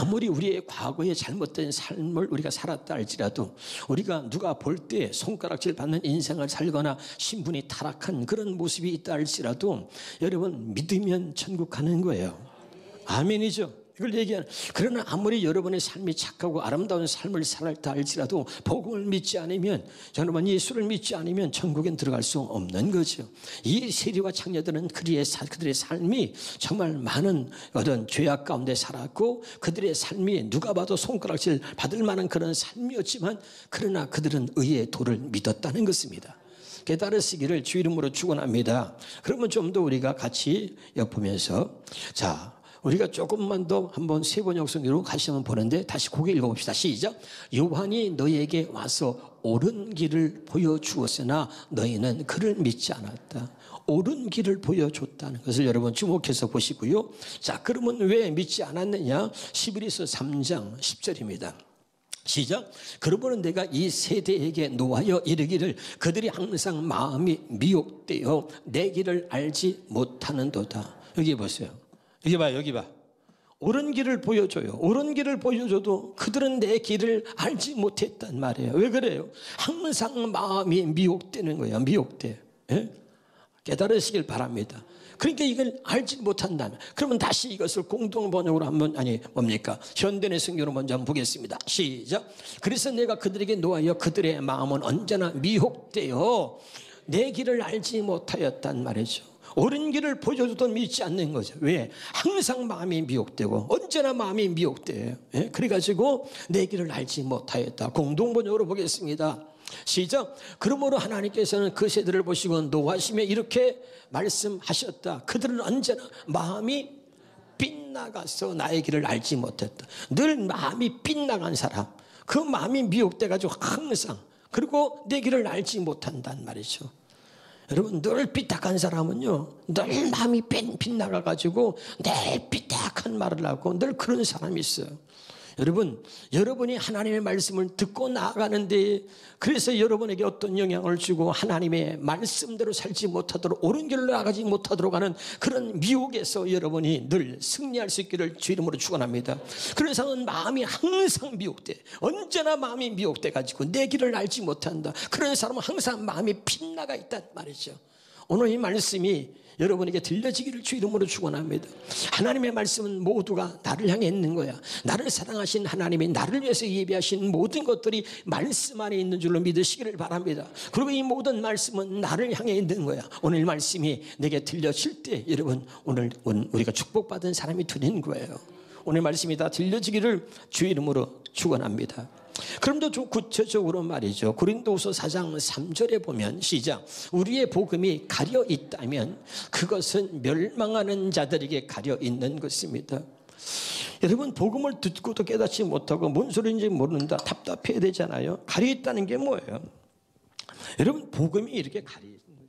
아무리 우리의 과거의 잘못된 삶을 우리가 살았다 할지라도 우리가 누가 볼 때 손가락질 받는 인생을 살거나 신분이 타락한 그런 모습이 있다 할지라도 여러분 믿으면 천국 가는 거예요. 아멘이죠. 이걸 얘기하는. 그러나 아무리 여러분의 삶이 착하고 아름다운 삶을 살았다 할지라도 복음을 믿지 않으면, 여러분 예수를 믿지 않으면 천국엔 들어갈 수 없는 거죠. 이 세리와 창녀들은 그들의 삶이 정말 많은 어떤 죄악 가운데 살았고 그들의 삶이 누가 봐도 손가락질 받을 만한 그런 삶이었지만 그러나 그들은 의의 도를 믿었다는 것입니다. 깨달으시기를 주 이름으로 축원합니다. 그러면 좀 더 우리가 같이 엿보면서, 자, 우리가 조금만 더 한번 세번역 성경으로 같이 한번 보는데 다시 고개 읽어봅시다. 시작. 요한이 너희에게 와서 옳은 길을 보여주었으나 너희는 그를 믿지 않았다. 옳은 길을 보여줬다는 것을 여러분 주목해서 보시고요. 자, 그러면 왜 믿지 않았느냐? 히브리서 3장 10절입니다. 시작. 그러므로 내가 이 세대에게 노하여 이르기를 그들이 항상 마음이 미혹되어 내 길을 알지 못하는도다. 여기 보세요. 여기 봐, 여기 봐. 옳은 길을 보여줘요. 옳은 길을 보여줘도 그들은 내 길을 알지 못했단 말이에요. 왜 그래요? 항상 마음이 미혹되는 거예요. 미혹돼. 예? 깨달으시길 바랍니다. 그러니까 이걸 알지 못한다면, 그러면 다시 이것을 공동 번역으로 한번, 뭡니까? 현대의 성경으로 먼저 한번 보겠습니다. 시작. 그래서 내가 그들에게 노하여 그들의 마음은 언제나 미혹되어 내 길을 알지 못하였단 말이죠. 옳은 길을 보여줘도 믿지 않는 거죠. 왜? 항상 마음이 미혹되고 언제나 마음이 미혹돼요. 예? 그래가지고 내 길을 알지 못하였다. 공동번역으로 보겠습니다. 시작. 그러므로 하나님께서는 그 세대를 보시고 노하시며 이렇게 말씀하셨다. 그들은 언제나 마음이 빗나가서 나의 길을 알지 못했다. 늘 마음이 빗나간 사람, 그 마음이 미혹돼가지고 항상, 그리고 내 길을 알지 못한단 말이죠. 여러분, 늘 삐딱한 사람은요, 늘 마음이 빗나가가지고 늘 삐딱한 말을 하고 늘 그런 사람이 있어요. 여러분, 여러분이 하나님의 말씀을 듣고 나아가는데, 그래서 여러분에게 어떤 영향을 주고 하나님의 말씀대로 살지 못하도록, 옳은 길로 나가지 못하도록 하는 그런 미혹에서 여러분이 늘 승리할 수 있기를 주 이름으로 축원합니다. 그런 사람은 마음이 항상 미혹돼. 언제나 마음이 미혹돼 가지고 내 길을 알지 못한다. 그런 사람은 항상 마음이 빗나가 있단 말이죠. 오늘 이 말씀이 여러분에게 들려지기를 주 이름으로 축원합니다. 하나님의 말씀은 모두가 나를 향해 있는 거야. 나를 사랑하신 하나님이 나를 위해서 예비하신 모든 것들이 말씀 안에 있는 줄로 믿으시기를 바랍니다. 그리고 이 모든 말씀은 나를 향해 있는 거야. 오늘 말씀이 내게 들려질 때 여러분, 오늘 우리가 축복받은 사람이 되는 거예요. 오늘 말씀이 다 들려지기를 주 이름으로 축원합니다. 그럼 좀 구체적으로 말이죠. 고린도후서 4장 3절에 보면 시작. 우리의 복음이 가려 있다면 그것은 멸망하는 자들에게 가려 있는 것입니다. 여러분, 복음을 듣고도 깨닫지 못하고 뭔 소리인지 모른다, 답답해야 되잖아요. 가려 있다는 게 뭐예요? 여러분, 복음이 이렇게 가려 있는 거죠.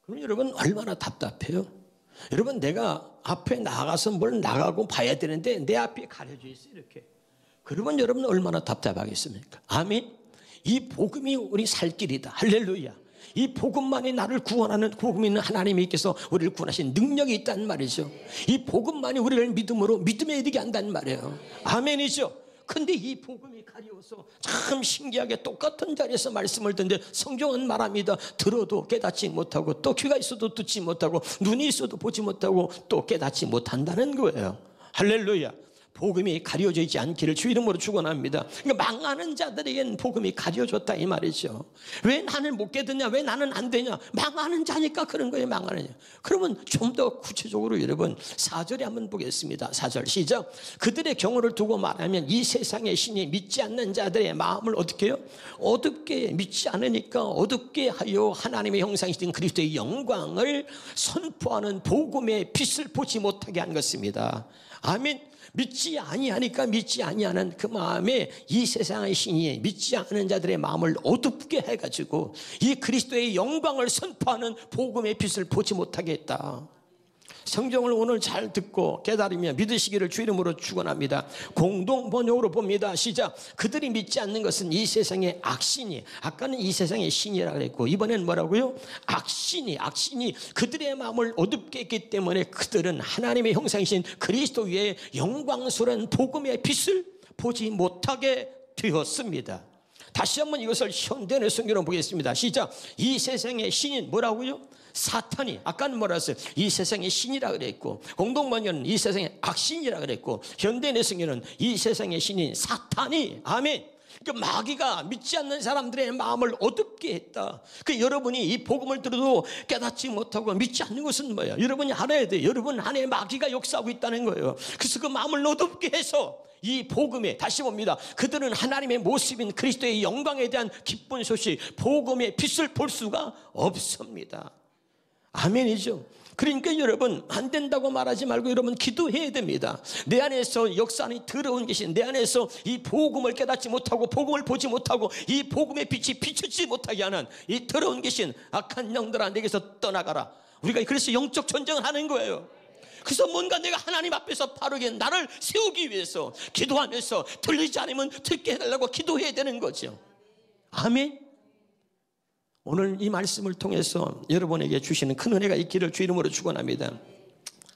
그럼 여러분 얼마나 답답해요? 여러분, 내가 앞에 나가서 뭘 나가고 봐야 되는데 내 앞이 가려져 있어요, 이렇게. 그러면 여러분 얼마나 답답하겠습니까? 아멘. 이 복음이 우리 살 길이다. 할렐루야. 이 복음만이 나를 구원하는, 복음이 있는 하나님께서 우리를 구원하신 능력이 있다는 말이죠. 이 복음만이 우리를 믿음에 이르게 한다는 말이에요. 아멘이죠. 근데 이 복음이 가려워서 참 신기하게 똑같은 자리에서 말씀을 듣는데 성경은 말합니다. 들어도 깨닫지 못하고, 또 귀가 있어도 듣지 못하고, 눈이 있어도 보지 못하고, 또 깨닫지 못한다는 거예요. 할렐루야. 복음이 가려져 있지 않기를 주 이름으로 축원합니다. 그러니까 망하는 자들에겐 복음이 가려졌다 이 말이죠. 왜 나는 못 깨닫냐? 왜 나는 안 되냐? 망하는 자니까 그런 거예요. 망하느냐. 그러면 좀 더 구체적으로 여러분 4절에 한번 보겠습니다. 4절 시작. 그들의 경우를 두고 말하면 이 세상의 신이 믿지 않는 자들의 마음을 어떻게 해요? 어둡게, 믿지 않으니까 어둡게 하여 하나님의 형상이신 그리스도의 영광을 선포하는 복음의 빛을 보지 못하게 한 것입니다. 아멘. 믿지 아니하니까 믿지 아니하는 그 마음에 이 세상의 신이 믿지 않는 자들의 마음을 어둡게 해가지고 이 그리스도의 영광을 선포하는 복음의 빛을 보지 못하게 했다. 성경을 오늘 잘 듣고 깨달으며 믿으시기를 주 이름으로 축원합니다. 공동 번역으로 봅니다. 시작. 그들이 믿지 않는 것은 이 세상의 악신이, 아까는 이 세상의 신이라 그랬고 이번엔 뭐라고요? 악신이 그들의 마음을 어둡게 했기 때문에 그들은 하나님의 형상이신 그리스도 위에 영광스러운 복음의 빛을 보지 못하게 되었습니다. 다시 한번 이것을 현대의 성경으로 보겠습니다. 시작. 이 세상의 신인 뭐라고요? 사탄이. 아까는 뭐라 했어요? 이 세상의 신이라 그랬고, 공동번역은 이 세상의 악신이라 그랬고, 현대의 성경은 이 세상의 신인 사탄이. 아멘. 그러니까 마귀가 믿지 않는 사람들의 마음을 어둡게 했다. 여러분이 이 복음을 들어도 깨닫지 못하고 믿지 않는 것은 뭐예요? 여러분이 알아야 돼요. 여러분 안에 마귀가 역사하고 있다는 거예요. 그래서 그 마음을 어둡게 해서 이 복음에, 다시 봅니다. 그들은 하나님의 모습인 그리스도의 영광에 대한 기쁜 소식, 복음의 빛을 볼 수가 없습니다. 아멘이죠. 그러니까 여러분 안 된다고 말하지 말고 여러분 기도해야 됩니다. 내 안에서 역사하는 더러운 계신 내 안에서 이 복음을 깨닫지 못하고 복음을 보지 못하고 이 복음의 빛이 비추지 못하게 하는 이 더러운 계신 악한 영들아 내게서 떠나가라. 우리가 그래서 영적 전쟁을 하는 거예요. 그래서 뭔가 내가 하나님 앞에서 바르게 나를 세우기 위해서 기도하면서 들리지 않으면 듣게 해달라고 기도해야 되는 거죠. 아멘. 오늘 이 말씀을 통해서 여러분에게 주시는 큰 은혜가 있기를 주 이름으로 축원합니다.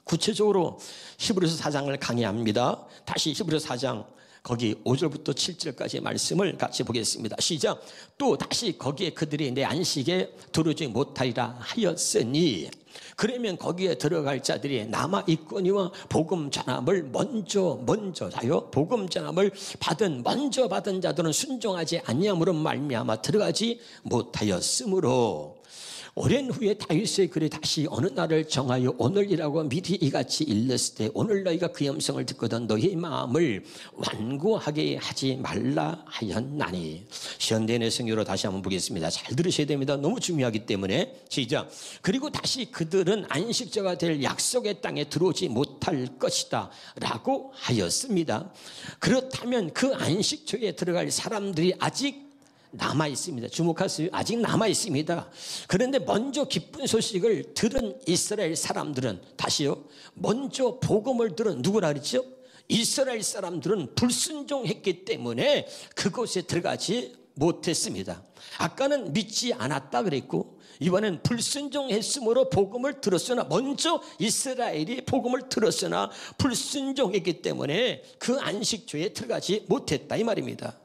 구체적으로 히브리서 4장을 강의합니다. 다시 히브리서 4장 거기 5절부터 7절까지의 말씀을 같이 보겠습니다. 시작. 또 다시 거기에 그들이 내 안식에 들어오지 못하리라 하였으니, 그러면 거기에 들어갈 자들이 남아있거니와 복음 전함을 먼저자요 복음 전함을 먼저 받은 자들은 순종하지 아니함으로 말미암아 들어가지 못하였으므로, 오랜 후에 다윗의 글이 다시 어느 날을 정하여 오늘이라고 미리 이같이 일렀을 때 오늘 너희가 그 음성을 듣거든 너희의 마음을 완고하게 하지 말라 하였나니. 현대인의 성경으로 다시 한번 보겠습니다. 잘 들으셔야 됩니다. 너무 중요하기 때문에. 시작. 그리고 다시 그들은 안식자가 될 약속의 땅에 들어오지 못할 것이다 라고 하였습니다. 그렇다면 그 안식처에 들어갈 사람들이 아직 남아 있습니다. 주목하세요. 아직 남아 있습니다. 그런데 먼저 기쁜 소식을 들은 이스라엘 사람들은, 다시요, 먼저 복음을 들은 누구라 그랬죠? 이스라엘 사람들은 불순종했기 때문에 그곳에 들어가지 못했습니다. 아까는 믿지 않았다 그랬고 이번엔 불순종했으므로 복음을 들었으나, 먼저 이스라엘이 복음을 들었으나 불순종했기 때문에 그 안식처에 들어가지 못했다 이 말입니다.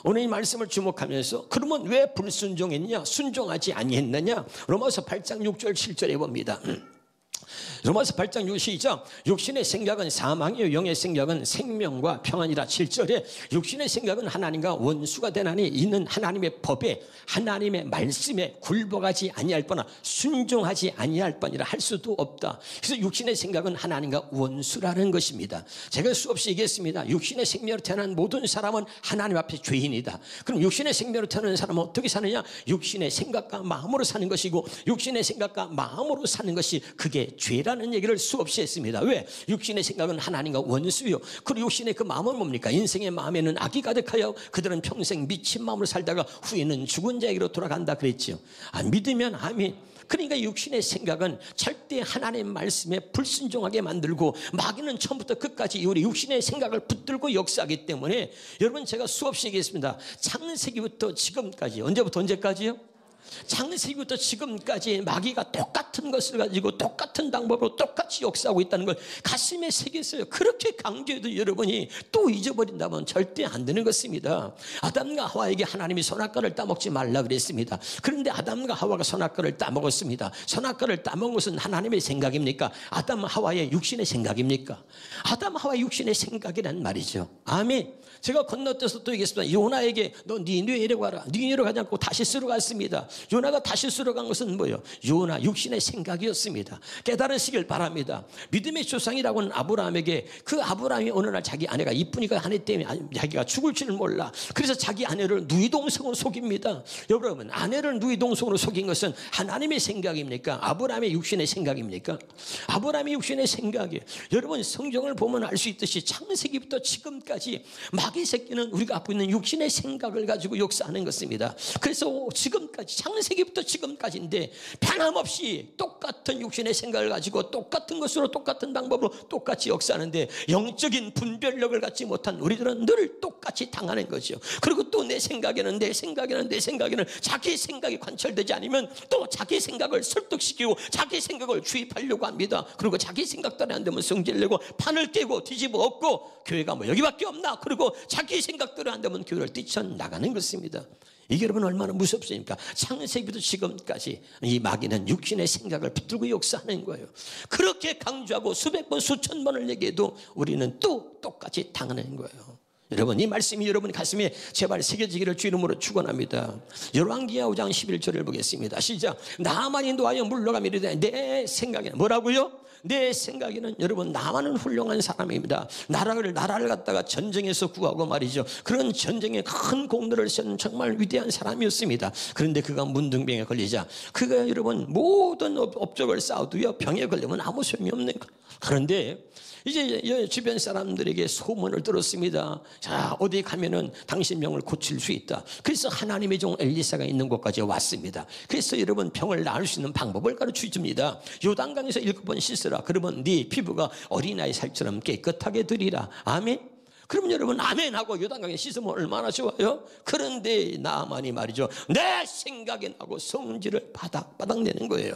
오늘 이 말씀을 주목하면서 그러면 왜 불순종했냐, 순종하지 아니했느냐, 로마서 8장 6절 7절에 봅니다. 로마서 8장 6절 시작. 육신의 생각은 사망이요 영의 생각은 생명과 평안이라. 7절에 육신의 생각은 하나님과 원수가 되나니 이는 하나님의 법에 하나님의 말씀에 굴복하지 아니할 뻔하 순종하지 아니할 뻔이라 할 수도 없다. 그래서 육신의 생각은 하나님과 원수라는 것입니다. 제가 수없이 얘기했습니다. 육신의 생명으로 태어난 모든 사람은 하나님 앞에 죄인이다. 그럼 육신의 생명으로 태어난 사람은 어떻게 사느냐? 육신의 생각과 마음으로 사는 것이고, 육신의 생각과 마음으로 사는 것이 그게 죄라는 얘기를 수없이 했습니다. 왜? 육신의 생각은 하나님과 원수요. 그리고 육신의 그 마음은 뭡니까? 인생의 마음에는 악이 가득하여 그들은 평생 미친 마음으로 살다가 후에는 죽은 자에게로 돌아간다 그랬죠. 믿으면 아멘. 그러니까 육신의 생각은 절대 하나님의 말씀에 불순종하게 만들고, 마귀는 처음부터 끝까지 우리 육신의 생각을 붙들고 역사하기 때문에, 여러분 제가 수없이 얘기했습니다. 창세기부터 지금까지, 언제부터 언제까지요? 창세기부터 지금까지 마귀가 똑같은 것을 가지고 똑같은 방법으로 똑같이 역사하고 있다는 걸 가슴에 새겼어요. 그렇게 강조해도 여러분이 또 잊어버린다면 절대 안 되는 것입니다. 아담과 하와에게 하나님이 선악과를 따먹지 말라 그랬습니다. 그런데 아담과 하와가 선악과를 따먹었습니다. 선악과를 따먹은 것은 하나님의 생각입니까? 아담 하와의 육신의 생각입니까? 아담 하와의 육신의 생각이란 말이죠. 아멘. 제가 건너뛰어서 또 얘기했습니다. 요나에게 너 니느웨로 가라. 니느웨로 가지 않고 다시스로 갔습니다. 요나가 다시스로 간 것은 뭐예요? 요나 육신의 생각이었습니다. 깨달으시길 바랍니다. 믿음의 조상이라고는 아브라함에게, 그 아브라함이 어느 날 자기 아내가 이쁘니까 아내 때문에 자기가 죽을 줄 몰라. 그래서 자기 아내를 누이동생으로 속입니다. 여러분, 아내를 누이동생으로 속인 것은 하나님의 생각입니까? 아브라함의 육신의 생각입니까? 아브라함의 육신의 생각이에요. 여러분 성경을 보면 알 수 있듯이 창세기부터 지금까지 마귀 새끼는 우리가 갖고 있는 육신의 생각을 가지고 역사하는 것입니다. 그래서 지금까지, 창세기부터 지금까지인데 변함없이 똑같은 육신의 생각을 가지고 똑같은 것으로 똑같은 방법으로 똑같이 역사하는데, 영적인 분별력을 갖지 못한 우리들은 늘 똑같이 당하는 거죠. 그리고 또 내 생각에는 자기 생각이 관철되지 않으면 또 자기 생각을 설득시키고 자기 생각을 주입하려고 합니다. 그리고 자기 생각대로 안 되면 성질 내고 판을 깨고 뒤집어 엎고, 교회가 뭐 여기밖에 없나, 그리고 자기 생각대로 안 되면 교회를 뛰쳐나가는 것입니다. 이게 여러분 얼마나 무섭습니까? 창세기부터 지금까지 이 마귀는 육신의 생각을 붙들고 역사하는 거예요. 그렇게 강조하고 수백 번 수천 번을 얘기해도 우리는 또 똑같이 당하는 거예요. 여러분, 이 말씀이 여러분 가슴에 제발 새겨지기를 주 이름으로 축원합니다. 열왕기하 5장 11절을 보겠습니다. 시작. 나만이 노하여 물러가며 이르되 내 생각에는, 뭐라고요? 내 생각에는, 여러분, 나만은 훌륭한 사람입니다. 나라를 갖다가 전쟁에서 구하고 말이죠, 그런 전쟁에 큰 공로를 세운 정말 위대한 사람이었습니다. 그런데 그가 문둥병에 걸리자 그가 여러분 모든 업적을 쌓아도요, 병에 걸리면 아무 소용이 없는 거예요. 그런데 이제 주변 사람들에게 소문을 들었습니다. 자, 어디 가면은 당신 병을 고칠 수 있다. 그래서 하나님의 종 엘리사가 있는 곳까지 왔습니다. 그래서 여러분 병을 나을 수 있는 방법을 가르쳐 줍니다. 요단강에서 7번 씻으라. 그러면 네 피부가 어린아이 살처럼 깨끗하게 되리라. 아멘. 그럼 여러분 아멘하고 요단강에 씻으면 얼마나 좋아요? 그런데 나만이 말이죠, 내 생각에 나고 성질을 바닥바닥 내는 거예요.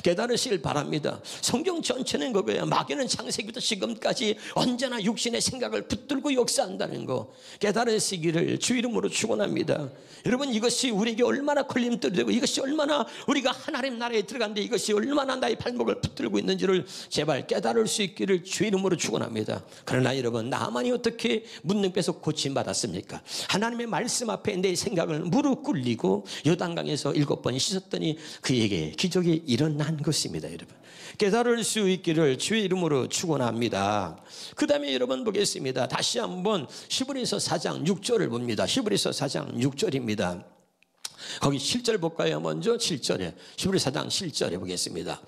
깨달으시길 바랍니다. 성경 전체는 그거예요. 마귀는 창세기부터 지금까지 언제나 육신의 생각을 붙들고 역사한다는 거 깨달으시기를 주 이름으로 축원합니다. 여러분, 이것이 우리에게 얼마나 걸림돌이 되고, 이것이 얼마나 우리가 하나님 나라에 들어갔는데 이것이 얼마나 나의 발목을 붙들고 있는지를 제발 깨달을 수 있기를 주 이름으로 축원합니다. 그러나 여러분, 나만이 어떻게 문둥병에서 고침받았습니까? 하나님의 말씀 앞에 내 생각을 무릎 꿇리고 요단강에서 7번 씻었더니 그에게 기적이 일어난 것입니다. 여러분, 깨달을 수 있기를 주의 이름으로 축원합니다. 그 다음에 여러분 보겠습니다. 다시 한번 히브리서 4장 6절을 봅니다. 히브리서 4장 6절입니다. 거기 7절 볼까요? 먼저 7절에, 히브리 4장 7절에 보겠습니다.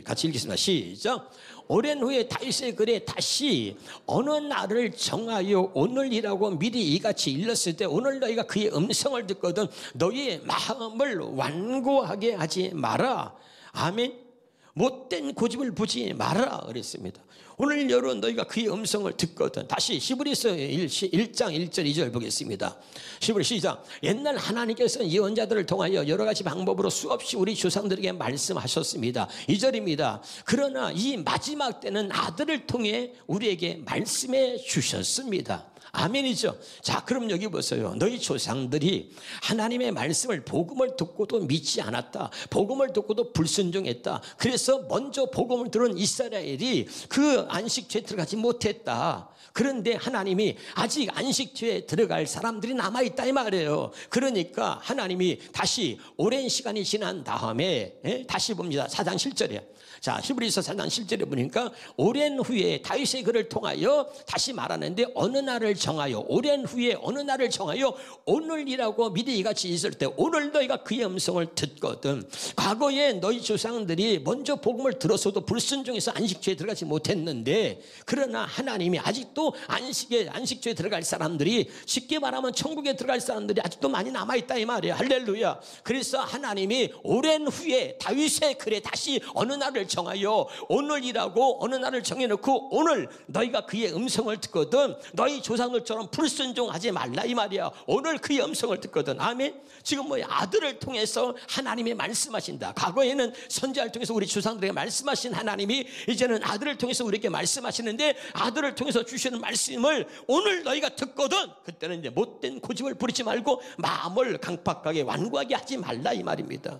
같이 읽겠습니다. 시작. 오랜 후에 다윗의 글에 다시 어느 날을 정하여 오늘이라고 미리 이같이 일렀을 때, 오늘 너희가 그의 음성을 듣거든 너희의 마음을 완고하게 하지 마라. 아멘. 못된 고집을 부지 마라 그랬습니다. 오늘 여러분 너희가 그의 음성을 듣거든. 다시 히브리서 1장 1절 2절 보겠습니다. 히브리 시작. 옛날 하나님께서 예언자들을 통하여 여러 가지 방법으로 수없이 우리 조상들에게 말씀하셨습니다. 2절입니다. 그러나 이 마지막 때는 아들을 통해 우리에게 말씀해 주셨습니다. 아멘이죠. 자, 그럼 여기 보세요. 너희 조상들이 하나님의 말씀을, 복음을 듣고도 믿지 않았다. 복음을 듣고도 불순종했다. 그래서 먼저 복음을 들은 이스라엘이 그 안식처에 들어가지 못했다. 그런데 하나님이 아직 안식처에 들어갈 사람들이 남아있다 이 말이에요. 그러니까 하나님이 다시 오랜 시간이 지난 다음에 다시 봅니다. 4장 7절에. 자, 히브리서 4장 7절에 보니까 오랜 후에 다윗의 글을 통하여 다시 말하는데, 어느 날을 정하여, 오랜 후에 어느 날을 정하여 오늘이라고 미리 이같이 있을 때 오늘 너희가 그의 음성을 듣거든. 과거에 너희 조상들이 먼저 복음을 들었어도 불순종해서 안식처에 들어가지 못했는데, 그러나 하나님이 아직도 안식처에 들어갈 사람들이, 쉽게 말하면 천국에 들어갈 사람들이 아직도 많이 남아있다 이 말이에요. 할렐루야. 그래서 하나님이 오랜 후에 다윗의 글에 다시 어느 날을 정하여 오늘이라고 어느 날을 정해놓고 오늘 너희가 그의 음성을 듣거든 너희 조상들처럼 불순종하지 말라 이 말이야. 오늘 그의 음성을 듣거든. 아멘. 지금 뭐야? 아들을 통해서 하나님이 말씀하신다. 과거에는 선지자를 통해서 우리 조상들에게 말씀하신 하나님이 이제는 아들을 통해서 우리에게 말씀하시는데, 아들을 통해서 주시는 말씀을 오늘 너희가 듣거든 그때는 이제 못된 고집을 부리지 말고 마음을 강팍하게 완고하게 하지 말라 이 말입니다.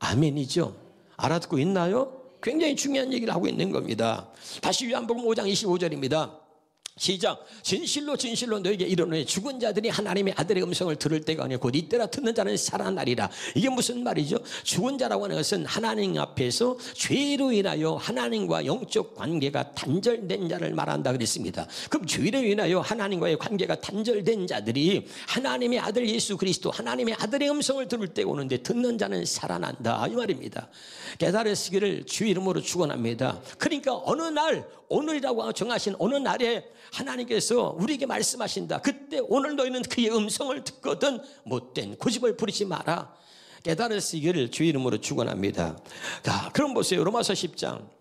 아멘이죠. 알아듣고 있나요? 굉장히 중요한 얘기를 하고 있는 겁니다. 다시 요한복음 5장 25절입니다. 시작. 진실로 진실로 너에게 이르노니 죽은 자들이 하나님의 아들의 음성을 들을 때가 아니고 곧 이때라 듣는 자는 살아나리라. 이게 무슨 말이죠? 죽은 자라고 하는 것은 하나님 앞에서 죄로 인하여 하나님과 영적 관계가 단절된 자를 말한다 그랬습니다. 그럼 죄로 인하여 하나님과의 관계가 단절된 자들이 하나님의 아들 예수 그리스도, 하나님의 아들의 음성을 들을 때 오는데 듣는 자는 살아난다 이 말입니다. 깨달으시기를 주 이름으로 축원합니다. 그러니까 어느 날, 오늘이라고 정하신 어느 날에 하나님께서 우리에게 말씀하신다. 그때 오늘 너희는 그의 음성을 듣거든 못된 고집을 부리지 마라. 깨달을 수 있기를 주 이름으로 축원합니다. 자, 그럼 보세요. 로마서 10장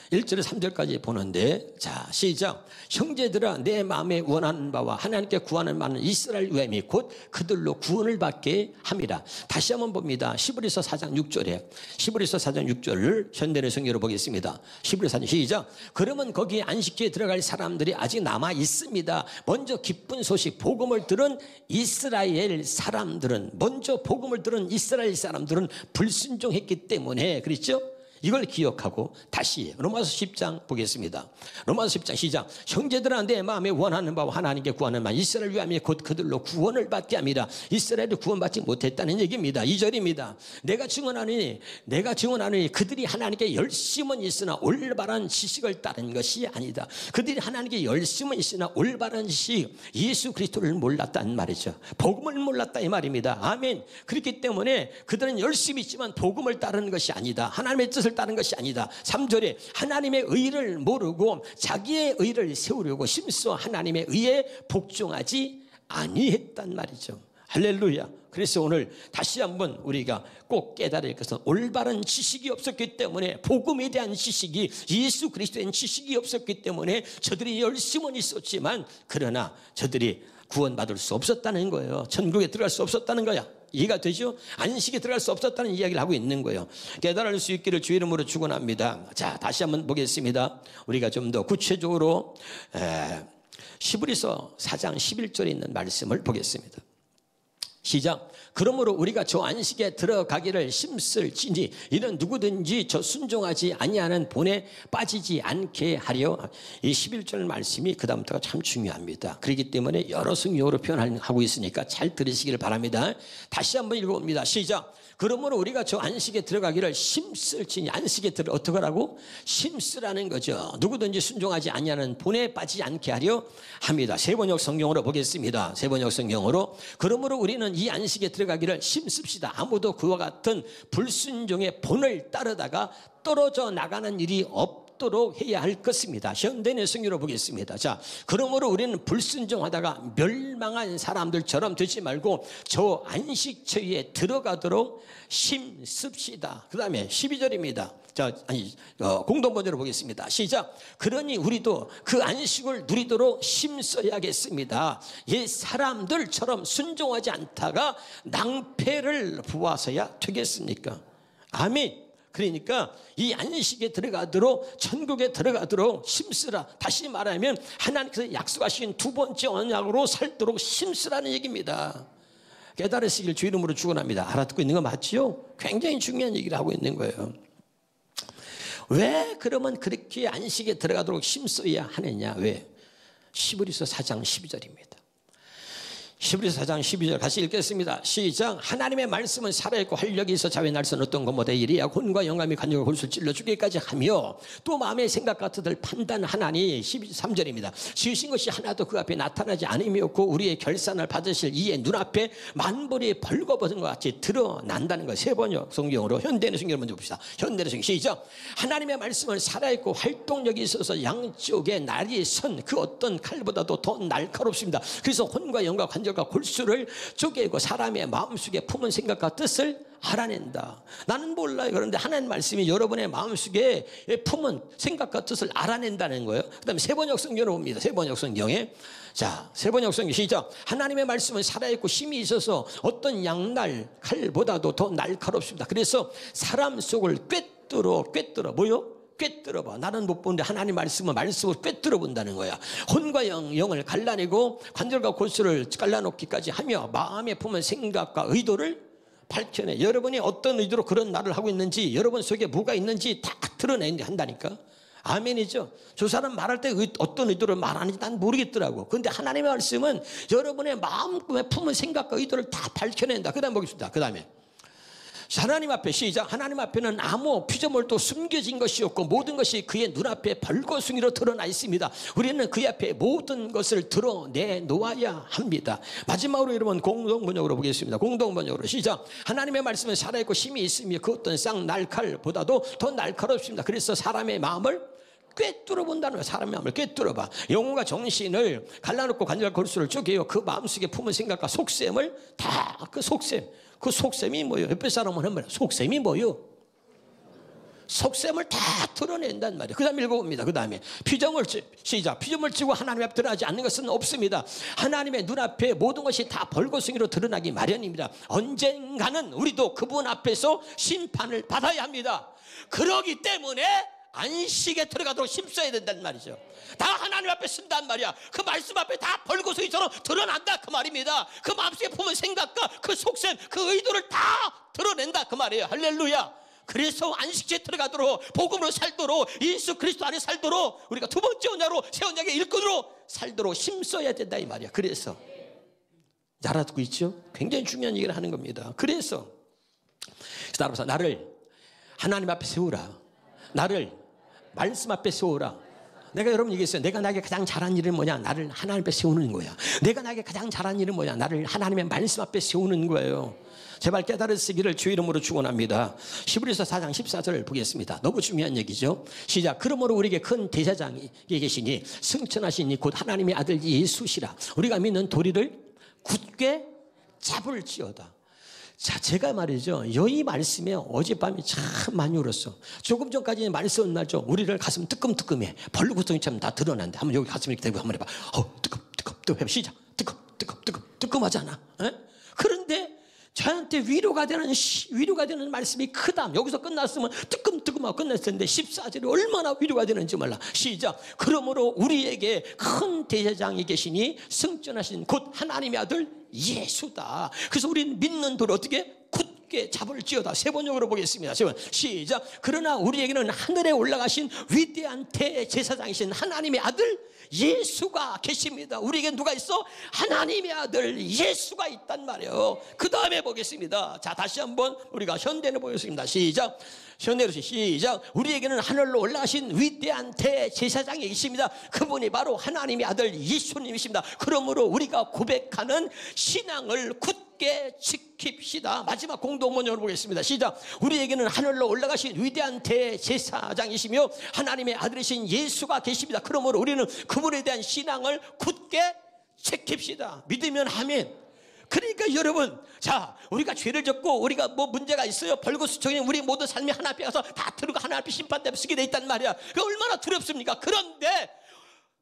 1절에서 3절까지 보는데, 자, 시작. 형제들아, 내 마음에 원하는 바와 하나님께 구하는 바는 이스라엘 유엠이 곧 그들로 구원을 받게 함이라. 다시 한번 봅니다. 히브리서 4장 6절에, 히브리서 4장 6절을 현대의 성경으로 보겠습니다. 히브리서 4장 시작. 그러면 거기에 안식기에 들어갈 사람들이 아직 남아 있습니다. 먼저 기쁜 소식 복음을 들은 이스라엘 사람들은, 먼저 복음을 들은 이스라엘 사람들은 불순종했기 때문에, 그렇죠? 이걸 기억하고 다시 로마서 10장 보겠습니다. 로마서 10장 시작. 형제들아, 내 마음에 원하는 바와 하나님께 구하는 바 이스라엘 위함이 곧 그들로 구원을 받게 합니다. 이스라엘이 구원받지 못했다는 얘기입니다. 2절입니다. 내가 증언하니 그들이 하나님께 열심은 있으나 올바른 지식을 따른 것이 아니다. 그들이 하나님께 열심은 있으나 올바른 지식, 예수 그리스도를 몰랐다는 말이죠. 복음을 몰랐다 이 말입니다. 아멘. 그렇기 때문에 그들은 열심히 있지만 복음을 따르는 것이 아니다. 하나님의 뜻을 따른 것이 아니다. 3절에 하나님의 의를 모르고 자기의 의를 세우려고 심써 하나님의 의에 복종하지 아니했단 말이죠. 할렐루야. 그래서 오늘 다시 한번 우리가 꼭 깨달을 것은 올바른 지식이 없었기 때문에, 복음에 대한 지식이, 예수 그리스도에 대한 지식이 없었기 때문에 저들이 열심은 있었지만 그러나 저들이 구원받을 수 없었다는 거예요. 천국에 들어갈 수 없었다는 거야. 이해가 되죠? 안식에 들어갈 수 없었다는 이야기를 하고 있는 거예요. 깨달을 수 있기를 주 이름으로 축원합니다. 자, 다시 한번 보겠습니다. 우리가 좀 더 구체적으로 히브리서 4장 11절에 있는 말씀을 보겠습니다. 시작. 그러므로 우리가 저 안식에 들어가기를 힘쓸지니 이는 누구든지 저 순종하지 아니하는 본에 빠지지 않게 하려. 이 11절 말씀이 그 다음부터가 참 중요합니다. 그렇기 때문에 여러 성경으로 표현하고 있으니까 잘 들으시기를 바랍니다. 다시 한번 읽어봅니다. 시작. 그러므로 우리가 저 안식에 들어가기를 힘쓸지니, 안식에 어떻게 하라고? 힘쓰라는 거죠. 누구든지 순종하지 아니하는 본에 빠지지 않게 하려 합니다. 세번역 성경으로 보겠습니다. 세번역 성경으로. 그러므로 우리는 이 안식에 들어가기를 힘씁시다. 아무도 그와 같은 불순종의 본을 따르다가 떨어져 나가는 일이 없도록 해야 할 것입니다. 현대의 성경으로 보겠습니다. 자, 그러므로 우리는 불순종하다가 멸망한 사람들처럼 되지 말고 저 안식처에 들어가도록 힘씁시다. 그 다음에 12절입니다. 자, 공동번역으로 보겠습니다. 시작. 그러니 우리도 그 안식을 누리도록 힘써야겠습니다. 옛 사람들처럼 순종하지 않다가 낭패를 보아서야 되겠습니까? 아멘. 그러니까 이 안식에 들어가도록, 천국에 들어가도록 힘쓰라. 다시 말하면 하나님께서 약속하신 두 번째 언약으로 살도록 힘쓰라는 얘기입니다. 깨달으시길 주 이름으로 축원합니다. 알아듣고 있는 거 맞죠? 굉장히 중요한 얘기를 하고 있는 거예요. 왜 그러면 그렇게 안식에 들어가도록 힘써야 하느냐? 왜? 히브리서 4장 12절입니다. 히브리서 4장 12절 같이 읽겠습니다. 시작. 하나님의 말씀은 살아있고 활력이 있어 자외 날선 어떤 것보다 이리야 혼과 영감이 간역을 골수를 찔러 죽기까지 하며 또 마음의 생각 같은들 판단하나니. 13절입니다. 지으신 것이 하나도 그 앞에 나타나지 않음이었고 우리의 결산을 받으실 이의 눈앞에 만벌이 벌거벗은 것 같이 드러난다는 것. 세번역 성경으로, 현대의 성경을 먼저 봅시다. 현대의 성경 시작. 하나님의 말씀은 살아있고 활동력이 있어서 양쪽에 날이 선 그 어떤 칼보다도 더 날카롭습니다. 그래서 혼과 영과 관절과 골수를 쪼개고 사람의 마음속에 품은 생각과 뜻을 알아낸다. 나는 몰라요. 그런데 하나님 말씀이 여러분의 마음속에 품은 생각과 뜻을 알아낸다는 거예요. 그 다음에 세번역 성경을 봅니다. 세번역 성경에. 자, 세번역 성경 시작. 하나님의 말씀은 살아있고 힘이 있어서 어떤 양날 칼보다도 더 날카롭습니다. 그래서 사람 속을 꿰뚫어 뭐요? 꿰뚫어 봐. 나는 못 보는데 하나님 말씀을 꿰뚫어 본다는 거야. 혼과 영을 갈라내고 관절과 골수를 갈라놓기까지 하며 마음에 품은 생각과 의도를 밝혀내. 여러분이 어떤 의도로 그런 말을 하고 있는지, 여러분 속에 뭐가 있는지 다 드러내야 한다니까. 아멘이죠. 저 사람 말할 때 어떤 의도로 말하는지 난 모르겠더라고. 그런데 하나님의 말씀은 여러분의 마음에 품은 생각과 의도를 다 밝혀낸다. 그 다음 보겠습니다. 그 다음에 하나님 앞에 시작. 하나님 앞에는 아무 피조물도 숨겨진 것이 없고 모든 것이 그의 눈앞에 벌거숭이로 드러나 있습니다. 우리는 그의 앞에 모든 것을 드러내 놓아야 합니다. 마지막으로 여러분 공동번역으로 보겠습니다. 공동번역으로 시작. 하나님의 말씀은 살아있고 힘이 있으며 그 어떤 쌍날칼보다도 더 날카롭습니다. 그래서 사람의 마음을 꿰뚫어 본다는 거예요. 사람의 마음을 꿰뚫어 봐. 영혼과 정신을 갈라놓고 관절 골수를 쪼개요. 그 마음속에 품은 생각과 속셈을 다 그 속셈이 뭐예요? 옆에 사람은 한 말이에요. 속셈이 뭐예요? 속셈을 다 드러낸단 말이에요. 그 다음에 읽어봅니다. 그 다음에 피조물 치고 하나님 앞에 드러나지 않는 것은 없습니다. 하나님의 눈앞에 모든 것이 다 벌거숭이로 드러나기 마련입니다. 언젠가는 우리도 그분 앞에서 심판을 받아야 합니다. 그러기 때문에 안식에 들어가도록 힘써야 된단 말이죠. 다 하나님 앞에 쓴단 말이야. 그 말씀 앞에 다 벌거숭이처럼 드러난다 그 말입니다. 그 마음속에 품은 생각과 그 속셈, 그 의도를 다 드러낸다 그 말이에요. 할렐루야. 그래서 안식주에 들어가도록, 복음으로 살도록, 예수 그리스도 안에 살도록, 우리가 두 번째 언약으로, 새 언약의 일꾼으로 살도록 힘써야 된다 이 말이야. 그래서 알아듣고 있죠? 굉장히 중요한 얘기를 하는 겁니다. 그래서 따라서 나를 하나님 앞에 세우라. 나를 말씀 앞에 세우라. 내가 여러분 얘기했어요. 내가 나에게 가장 잘한 일은 뭐냐? 나를 하나님 앞에 세우는 거야. 내가 나에게 가장 잘한 일은 뭐냐? 나를 하나님의 말씀 앞에 세우는 거예요. 제발 깨달으시기를 주 이름으로 축원합니다. 히브리서 4장 14절을 보겠습니다. 너무 중요한 얘기죠. 시작. 그러므로 우리에게 큰 대제사장이 계시니 승천하시니 곧 하나님의 아들 예수시라. 우리가 믿는 도리를 굳게 잡을지어다. 자, 제가 말이죠. 이 말씀에 어젯밤에 참 많이 울었어. 조금 전까지는 말씀 날죠. 우리를 가슴 뜨끔뜨끔해. 벌구덩이처럼 다 드러난다. 한번 여기 가슴 이렇게 대고 한번 해봐. 뜨끔. 시작. 뜨끔하잖아. 에? 그런데 저한테 위로가 되는 말씀이 크다. 여기서 끝났으면 뜨끔뜨끔하고 끝났을 텐데 14절이 얼마나 위로가 되는지 몰라. 시작. 그러므로 우리에게 큰 대제사장이 계시니 승천하신 곧 하나님의 아들 예수다. 그래서 우리는 믿는 돌을 어떻게? 굳게 잡을지어다. 세 번역으로 보겠습니다. 세 번. 시작. 그러나 우리에게는 하늘에 올라가신 위대한 대제사장이신 하나님의 아들 예수가 계십니다. 우리에게 누가 있어? 하나님의 아들 예수가 있단 말이에요. 그 다음에 보겠습니다. 자, 다시 한번 우리가 현대를 보겠습니다. 시작. 현대로 시작. 우리에게는 하늘로 올라가신 위대한 대제사장이 계십니다. 그분이 바로 하나님의 아들 예수님이십니다. 그러므로 우리가 고백하는 신앙을 굳게 지킵시다. 마지막 공동문역으로 보겠습니다. 시작. 우리에게는 하늘로 올라가신 위대한 대제사장이시며 하나님의 아들이신 예수가 계십니다. 그러므로 우리는 그분에 대한 신앙을 굳게 지킵시다. 믿으면 아멘. 그러니까 여러분, 자, 우리가 죄를 졌고 우리가 뭐 문제가 있어요. 벌거숭이처럼 우리 모든 삶이 하나님 앞에 가서 다 들고 하나님 앞에 심판대에 서게 돼 있단 말이야. 그 얼마나 두렵습니까? 그런데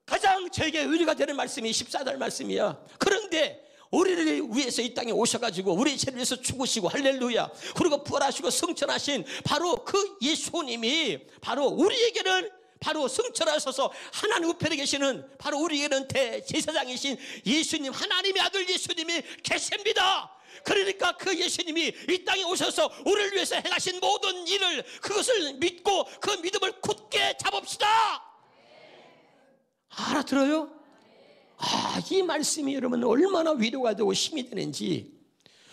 가장 저에게 의리가 되는 말씀이 14절 말씀이야. 그런데 우리를 위해서 이 땅에 오셔가지고 우리 죄를 위해서 죽으시고 할렐루야, 그리고 부활하시고 승천하신 바로 그 예수님이 바로 우리에게는 바로 승천하셔서 하나님 우편에 계시는 바로 우리에게는 대제사장이신 예수님, 하나님의 아들 예수님이 계십니다. 그러니까 그 예수님이 이 땅에 오셔서 우리를 위해서 행하신 모든 일을, 그것을 믿고 그 믿음을 굳게 잡읍시다. 알아들어요? 이 말씀이 여러분 얼마나 위로가 되고 힘이 되는지.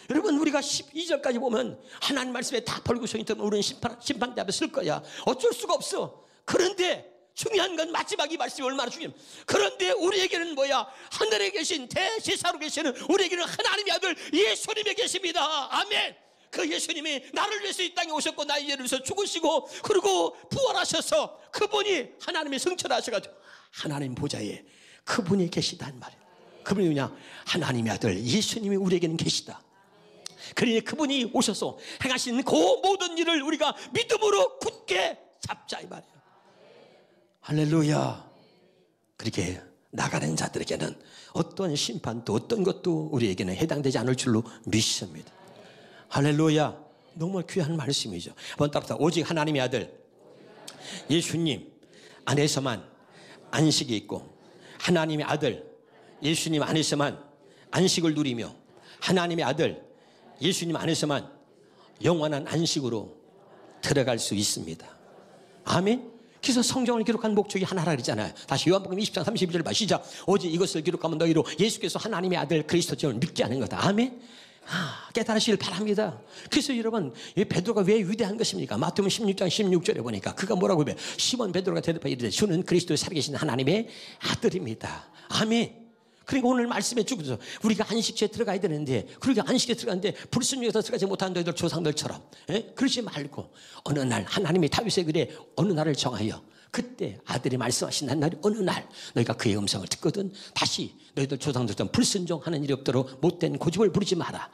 여러분, 우리가 12절까지 보면 하나님 말씀에 다 벌구덩이처럼 우리는 심판대 앞에 설 거야. 어쩔 수가 없어. 그런데 중요한 건 마지막 이 말씀이 얼마나 중요해요. 그런데 우리에게는 뭐야? 하늘에 계신 대제사로 계시는 우리에게는 하나님의 아들 예수님이 계십니다. 아멘. 그 예수님이 나를 위해서 이 땅에 오셨고 나의 죄를 위해서 죽으시고 그리고 부활하셔서 그분이 하나님의 승천하셔가지고 하나님 보좌에 그분이 계시단 말이에요. 그분이 뭐냐? 하나님의 아들 예수님이 우리에게는 계시다. 그러니 그분이 오셔서 행하신 그 모든 일을 우리가 믿음으로 굳게 잡자 이 말이에요. 할렐루야. 그렇게 나가는 자들에게는 어떤 심판도 어떤 것도 우리에게는 해당되지 않을 줄로 믿습니다. 할렐루야. 너무 귀한 말씀이죠. 한번 따라서 오직 하나님의 아들 예수님 안에서만 안식이 있고 하나님의 아들 예수님 안에서만 안식을 누리며 하나님의 아들 예수님 안에서만 영원한 안식으로 들어갈 수 있습니다. 아멘. 그래서 성경을 기록한 목적이 하나라 그러잖아요. 다시 요한복음 20장 32절 봐. 시작. 오직 이것을 기록하면 너희로 예수께서 하나님의 아들 그리스도를 믿게 하는 거다. 아멘. 깨달으시길 바랍니다. 그래서 여러분, 베드로가 왜 위대한 것입니까? 마태복음 16장 16절에 보니까 그가 뭐라고 해요? 시몬 베드로가 대답하여 이르되 주는 그리스도의 살아계신 하나님의 아들입니다. 아멘. 그러니까 오늘 말씀에 쭉 우리가 안식주에 들어가야 되는데, 그러니까 안식에 들어가는데 불순종에서 들어가지 못한 너희들 조상들처럼 그러지 말고 어느 날 하나님이 다윗의 글에 어느 날을 정하여 그때 아들이 말씀하신 날이 어느 날 너희가 그의 음성을 듣거든 다시 너희들 조상들처럼 불순종하는 일이 없도록 못된 고집을 부리지 마라.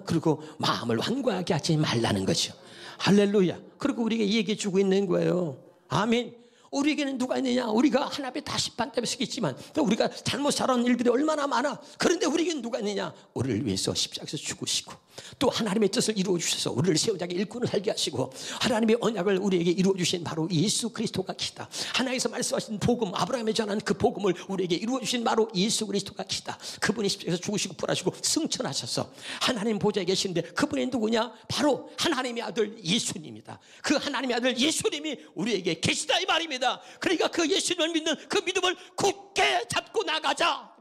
그리고 마음을 완고하게 하지 말라는 거죠. 할렐루야. 그리고 우리에게 얘기해 주고 있는 거예요. 아멘. 우리에게는 누가 있느냐? 우리가 하나님의 다 심판대에 서겠지만 또 우리가 잘못 살아온 일들이 얼마나 많아. 그런데 우리에게는 누가 있느냐? 우리를 위해서 십자가에서 죽으시고 또 하나님의 뜻을 이루어 주셔서 우리를 세우자게 일꾼을 살게 하시고 하나님의 언약을 우리에게 이루어 주신 바로 예수 그리스도가 기다. 하나님께서 말씀하신 복음, 아브라함에 전한 그 복음을 우리에게 이루어 주신 바로 예수 그리스도가 기다. 그분이 십자가에서 죽으시고 부활하시고 승천하셔서 하나님 보좌에 계시는데 그분이 누구냐? 바로 하나님의 아들 예수님이다. 그 하나님의 아들 예수님이 우리에게 계시다 이 말입니다. 그러니까 그 예수님을 믿는 그 믿음을 굳게 잡고 나가자.